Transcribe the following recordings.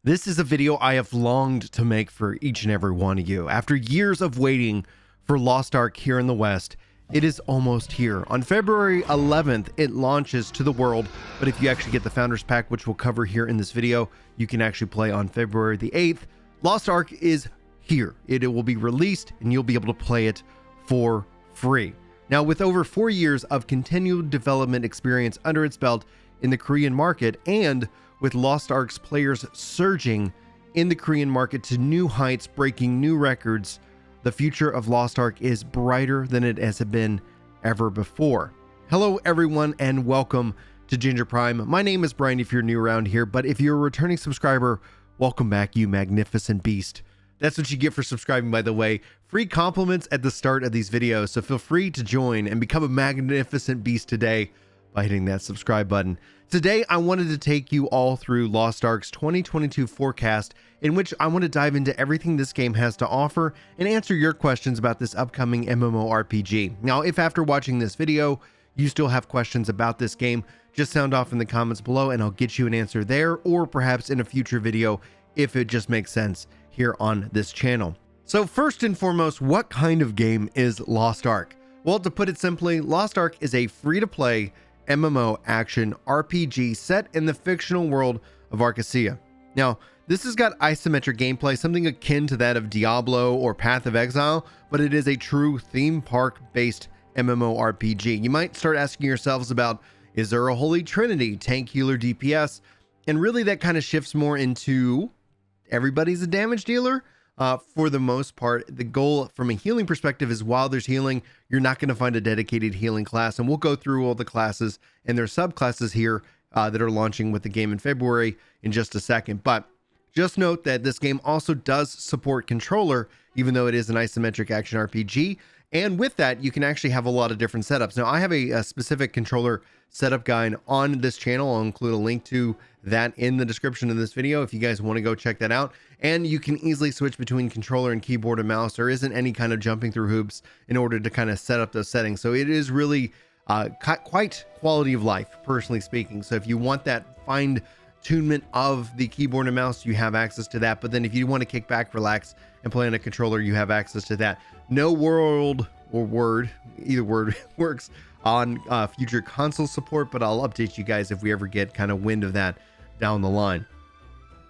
This is a video I have longed to make for each and every one of you. After years of waiting for Lost Ark here in the West, it is almost here. On February 11th, it launches to the world, but if you actually get the Founders Pack, which we'll cover here in this video, you can actually play on February the 8th. Lost Ark is here. It will be released, and you'll be able to play it for free. Now, with over 4 years of continued development experience under its belt in the Korean market, and with Lost Ark's players surging in the Korean market to new heights, breaking new records, the future of Lost Ark is brighter than it has been ever before. Hello everyone and welcome to Ginger Prime. My name is Brian if you're new around here, but if you're a returning subscriber, welcome back, you magnificent beast. That's what you get for subscribing, by the way. Free compliments at the start of these videos, so feel free to join and become a magnificent beast today by hitting that subscribe button. Today, I wanted to take you all through Lost Ark's 2022 forecast, in which I want to dive into everything this game has to offer and answer your questions about this upcoming MMORPG. Now, if after watching this video, you still have questions about this game, just sound off in the comments below and I'll get you an answer there, or perhaps in a future video if it just makes sense here on this channel. So first and foremost, what kind of game is Lost Ark? Well, to put it simply, Lost Ark is a free-to-play MMO action RPG set in the fictional world of Arcasia. Now, this has got isometric gameplay, something akin to that of Diablo or Path of Exile, but it is a true theme park based MMORPG. You might start asking yourselves about, is there a holy trinity, tank, healer, DPS? And really that kind of shifts more into everybody's a damage dealer. For the most part, the goal from a healing perspective is while there's healing, you're not going to find a dedicated healing class. And we'll go through all the classes and their subclasses here that are launching with the game in February in just a second. But just note that this game also does support controller, even though it is an isometric action RPG. And with that, you can actually have a lot of different setups. Now, I have a specific controller setup guide on this channel. I'll include a link to that in the description of this video if you guys want to go check that out. And you can easily switch between controller and keyboard and mouse. There isn't any kind of jumping through hoops in order to kind of set up those settings. So it is really quite quality of life, personally speaking. So if you want that fine tunement of the keyboard and mouse, you have access to that. But then if you want to kick back, relax, and play on a controller, you have access to that. No world or word, either word works on future console support, but I'll update you guys if we ever get kind of wind of that down the line.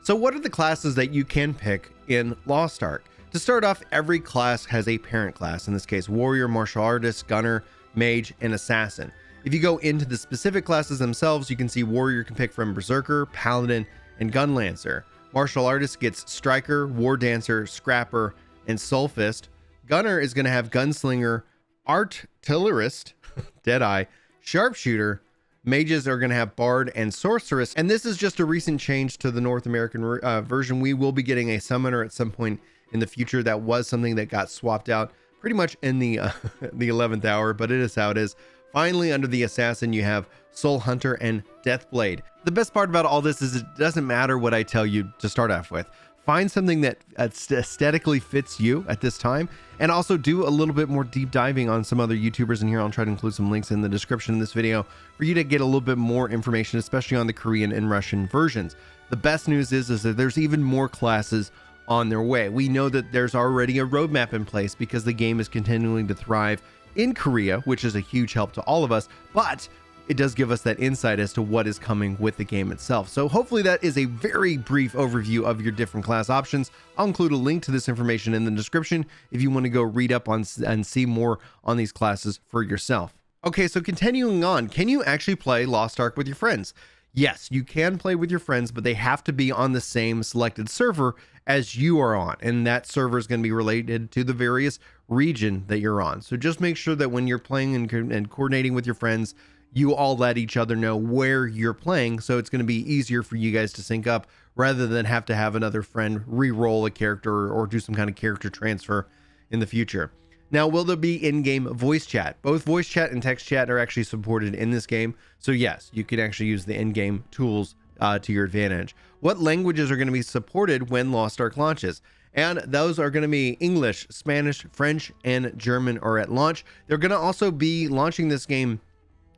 So what are the classes that you can pick in Lost Ark? To start off, every class has a parent class, in this case, warrior, martial artist, gunner, mage, and assassin. If you go into the specific classes themselves, you can see warrior can pick from berserker, paladin, and gun lancer. Martial artist gets striker, war dancer, scrapper, and soulfist. Gunner is going to have gunslinger, artillerist, deadeye, sharpshooter. Mages are going to have bard and sorceress. And this is just a recent change to the North American version. We will be getting a summoner at some point in the future. That was something that got swapped out pretty much in the 11th hour, but it is how it is. Finally, under the assassin, you have soul hunter and deathblade. The best part about all this is it doesn't matter what I tell you to start off with. Find something that aesthetically fits you at this time, and also do a little bit more deep diving on some other YouTubers in here. I'll try to include some links in the description of this video for you to get a little bit more information, especially on the Korean and Russian versions. The best news is that there's even more classes on their way. We know that there's already a roadmap in place because the game is continuing to thrive in Korea, which is a huge help to all of us, but it does give us that insight as to what is coming with the game itself. So hopefully that is a very brief overview of your different class options. I'll include a link to this information in the description if you want to go read up on and see more on these classes for yourself. Okay, so continuing on, can you actually play Lost Ark with your friends? Yes, you can play with your friends, but they have to be on the same selected server as you are on, and that server is going to be related to the various region that you're on. So just make sure that when you're playing and coordinating with your friends, you all let each other know where you're playing, so it's going to be easier for you guys to sync up rather than have to have another friend re-roll a character or do some kind of character transfer in the future. Now, will there be in-game voice chat? Both voice chat and text chat are actually supported in this game, so yes, you can actually use the in-game tools to your advantage. What languages are going to be supported when Lost Ark launches? And those are going to be English, Spanish, French, and German are at launch. They're going to also be launching this game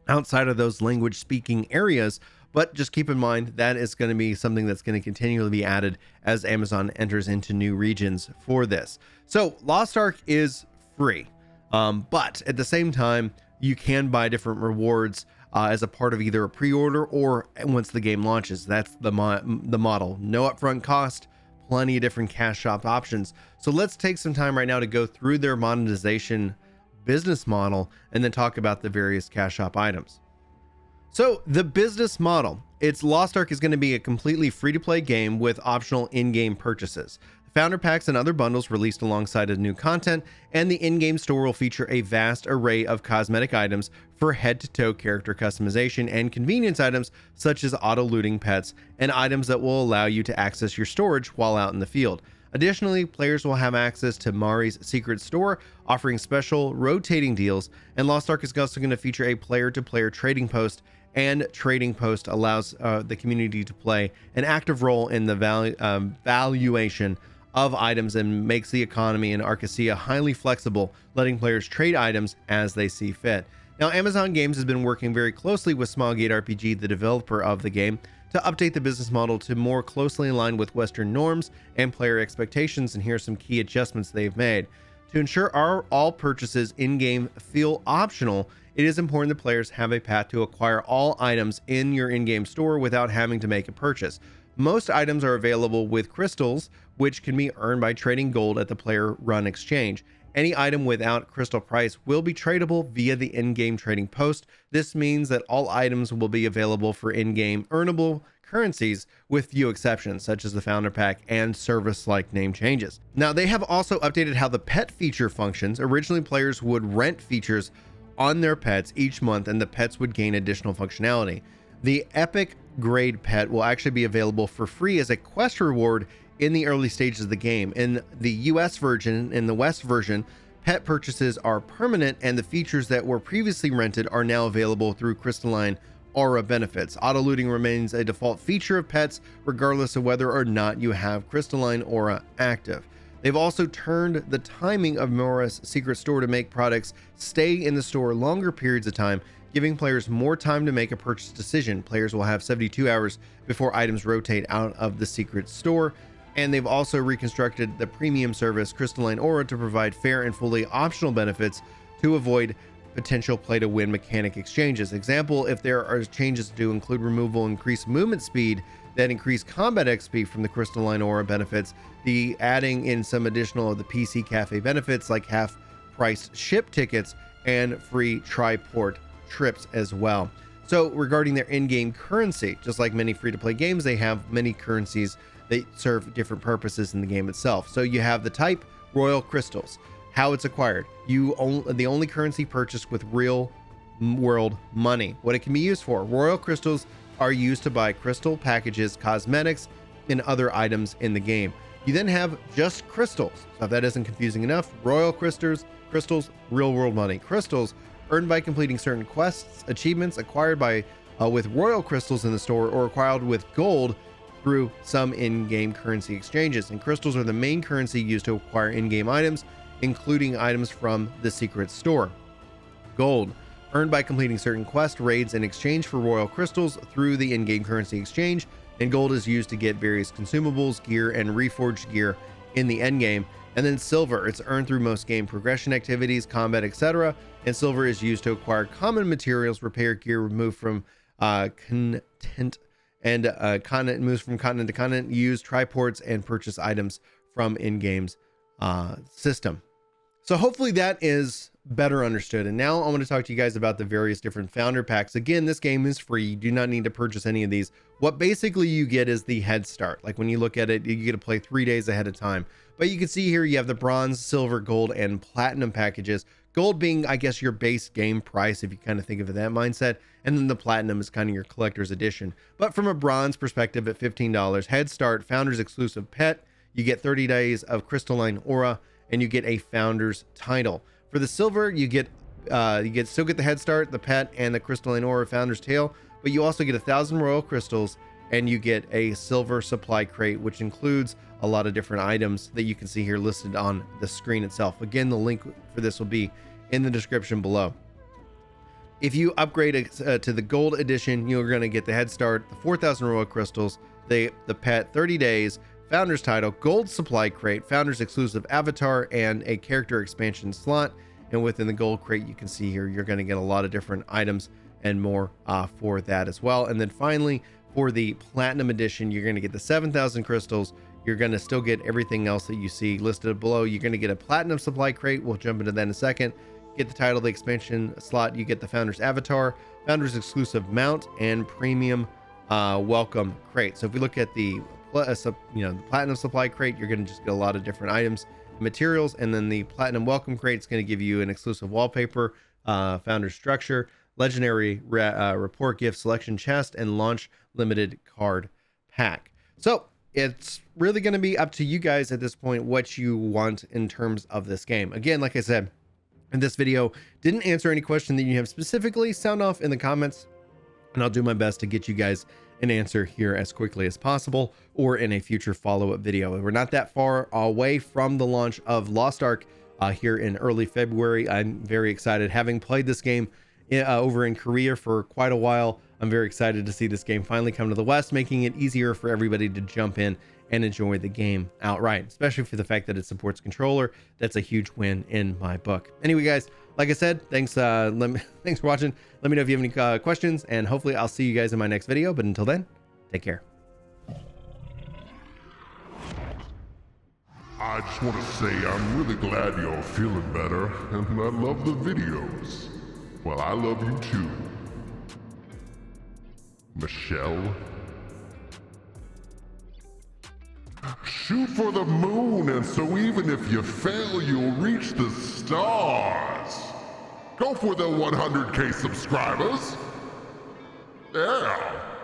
outside of those language speaking areas but just keep in mind that is going to be something that's going to continually be added as Amazon enters into new regions for this. So Lost Ark is free, but at the same time, you can buy different rewards as a part of either a pre-order or once the game launches. That's the model. No upfront cost, plenty of different cash shop options. So let's take some time right now to go through their monetization business model and then talk about the various cash shop items. So the business model, it's Lost Ark is going to be a completely free-to-play game with optional in-game purchases. Founder packs and other bundles released alongside of new content, and the in-game store will feature a vast array of cosmetic items for head-to-toe character customization and convenience items such as auto-looting pets and items that will allow you to access your storage while out in the field. Additionally, players will have access to Mari's secret store, offering special rotating deals, and Lost Ark is also going to feature a player-to-player trading post, and trading post allows the community to play an active role in the valuation of items and makes the economy in Arcacia highly flexible, letting players trade items as they see fit. Now, Amazon Games has been working very closely with Smilegate RPG, the developer of the game, to update the business model to more closely align with Western norms and player expectations, and here are some key adjustments they've made. To ensure all purchases in-game feel optional, it is important that players have a path to acquire all items in your in-game store without having to make a purchase. Most items are available with crystals, which can be earned by trading gold at the player-run exchange. Any item without crystal price will be tradable via the in-game trading post. This means that all items will be available for in-game earnable currencies, with few exceptions, such as the founder pack and service-like name changes. Now, they have also updated how the pet feature functions. Originally, players would rent features on their pets each month, and the pets would gain additional functionality. The epic grade pet will actually be available for free as a quest reward in the early stages of the game. In the US version, in the West version, pet purchases are permanent, and the features that were previously rented are now available through Crystalline Aura benefits. Auto looting remains a default feature of pets, regardless of whether or not you have Crystalline Aura active. They've also turned the timing of Mari's secret store to make products stay in the store longer periods of time, giving players more time to make a purchase decision. Players will have 72 hours before items rotate out of the secret store. And they've also reconstructed the premium service Crystalline Aura to provide fair and fully optional benefits to avoid potential play-to-win mechanic exchanges. Example, if there are changes to include removal, increased movement speed that increase combat XP from the Crystalline Aura benefits, the adding in some additional of the PC Cafe benefits like half-priced ship tickets and free tri-port trips as well. So regarding their in-game currency, just like many free-to-play games, they have many currencies that serve different purposes in the game itself. So you have the type Royal Crystals. How it's acquired: the only currency purchased with real world money. What it can be used for: Royal Crystals are used to buy crystal packages, cosmetics, and other items in the game. You then have just crystals. So if that isn't confusing enough, Royal Crystals, real world money. Crystals earned by completing certain quests, achievements acquired by with Royal Crystals in the store, or acquired with gold through some in-game currency exchanges. And crystals are the main currency used to acquire in-game items, including items from the secret store. Gold, earned by completing certain quest raids in exchange for Royal Crystals through the in-game currency exchange, and gold is used to get various consumables, gear, and reforged gear in the endgame. And then silver, it's earned through most game progression activities, combat, etc. And silver is used to acquire common materials, repair gear, removed from content, and continent moves from continent to continent, use triports, and purchase items from in-game's system. So hopefully that is better understood. And now I want to talk to you guys about the various different founder packs. Again, this game is free. You do not need to purchase any of these. What basically you get is the head start. Like when you look at it, you get to play 3 days ahead of time. But you can see here you have the bronze, silver, gold, and platinum packages. Gold being, I guess, your base game price, if you kind of think of it that mindset. And then the platinum is kind of your collector's edition. But from a bronze perspective at $15, head start, founder's exclusive pet, you get 30 days of Crystalline Aura, and you get a founder's title. For the silver, you still get the head start, the pet, and the Crystalline Aura founder's tail, but you also get 1,000 Royal Crystals, and you get a silver supply crate, which includes a lot of different items that you can see here listed on the screen itself. Again, the link for this will be in the description below. If you upgrade to the gold edition, you're going to get the head start, the 4,000 royal crystals, the pet, 30 days, founder's title, gold supply crate, founder's exclusive avatar, and a character expansion slot. And within the gold crate, you can see here, you're going to get a lot of different items and more for that as well. And then finally, for the platinum edition, you're going to get the 7,000 crystals. You're going to still get everything else that you see listed below. You're going to get a platinum supply crate. We'll jump into that in a second. Get the title, the expansion slot. You get the founder's avatar, founder's exclusive mount, and premium welcome crate. So if we look at the the platinum supply crate, you're going to just get a lot of different items, materials, and then the platinum welcome crate is going to give you an exclusive wallpaper, founder's structure, legendary report gift selection chest, and launch limited card pack. So it's really going to be up to you guys at this point what you want in terms of this game. Again, like I said, in this video, didn't answer any question that you have specifically. Sound off in the comments, and I'll do my best to get you guys an answer here as quickly as possible, or in a future follow-up video. We're not that far away from the launch of Lost Ark here in early February. I'm very excited. Having played this game over in Korea for quite a while, I'm very excited to see this game finally come to the West, making it easier for everybody to jump in and enjoy the game outright, especially for the fact that it supports controller. That's a huge win in my book. Anyway, guys, like I said, thanks for watching. Let me know if you have any questions, and hopefully I'll see you guys in my next video. But until then, take care. I just want to say I'm really glad you're feeling better, and I love the videos. Well, I love you too, Michelle. Shoot for the moon, and so even if you fail, you'll reach the stars. Go for the 100K subscribers. Yeah.